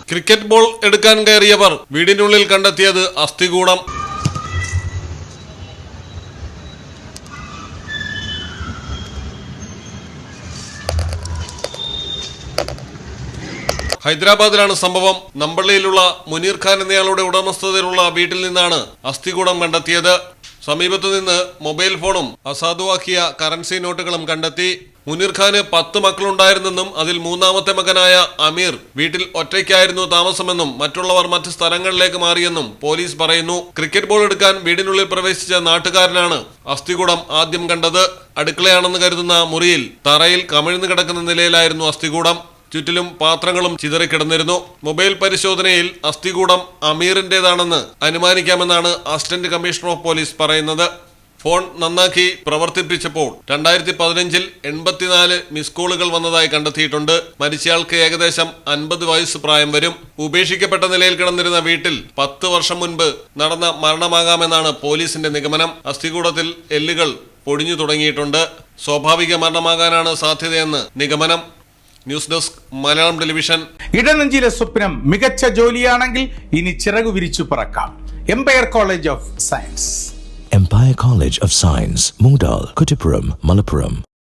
Cricket ball എടുക്കാൻ കയറിയവർ വീടിനുള്ളിൽ കണ്ടെത്തിയത് അസ്ഥികൂടം. ഹൈദരാബാദിലാണ് സംഭവം. നമ്പള്ളിയിലുള്ള മുനീർ ഖാൻ എന്നയാളുടെ ഉടമസ്ഥതയിലുള്ള വീട്ടിൽ നിന്നാണ് അസ്ഥികൂടം കണ്ടെത്തിയത്. സമീപത്തു നിന്ന് മൊബൈൽ ഫോണും അസാധുവാക്കിയ കറൻസി നോട്ടുകളും കണ്ടെത്തി. മുനീർ ഖാന് 10 മക്കളുണ്ടായിരുന്നെന്നും അതിൽ മൂന്നാമത്തെ മകനായ അമീർ വീട്ടിൽ ഒറ്റയ്ക്കായിരുന്നു താമസമെന്നും മറ്റുള്ളവർ മറ്റ് സ്ഥലങ്ങളിലേക്ക് മാറിയെന്നും പോലീസ് പറയുന്നു. ക്രിക്കറ്റ് ബോൾ എടുക്കാൻ വീടിനുള്ളിൽ പ്രവേശിച്ച നാട്ടുകാരനാണ് അസ്ഥികൂടം ആദ്യം കണ്ടത്. അടുക്കളയാണെന്ന് കരുതുന്ന മുറിയിൽ തറയിൽ കമിഴ്ന്നു കിടക്കുന്ന നിലയിലായിരുന്നു അസ്ഥികൂടം. ചുറ്റിലും പാത്രങ്ങളും ചിതറിക്കിടന്നിരുന്നു. മൊബൈൽ പരിശോധനയിൽ അസ്ഥികൂടം അമീറിന്റേതാണെന്ന് അനുമാനിക്കാമെന്നാണ് അസിസ്റ്റന്റ് കമ്മീഷണർ ഓഫ് പോലീസ് പറയുന്നത്. ഫോൺ നന്നാക്കി പ്രവർത്തിപ്പിച്ചപ്പോൾ 2015-ൽ 84 മിസ് കോളുകൾ വന്നതായി കണ്ടെത്തിയിട്ടുണ്ട്. മരിച്ചയാൾക്ക് ഏകദേശം 50 വയസ്സ് പ്രായം വരും. ഉപേക്ഷിക്കപ്പെട്ട നിലയിൽ കിടന്നിരുന്ന വീട്ടിൽ 10 വർഷം മുൻപ് നടന്ന മരണമാകാമെന്നാണ് പോലീസിന്റെ നിഗമനം. അസ്ഥികൂടത്തിൽ എല്ലുകൾ പൊടിഞ്ഞു തുടങ്ങിയിട്ടുണ്ട്. സ്വാഭാവിക മരണമാകാനാണ് സാധ്യതയെന്ന് നിഗമനം. News desk Malayalam television. ഇടനെഞ്ചിലെ സ്വപ്നം മികച്ച ജോലിയാണെങ്കിൽ ഇനി ചിറകു വിരിച്ചു പറക്കാം. Empire College of Science. Empire College of Science, Moondal, Kuttipuram, Malappuram.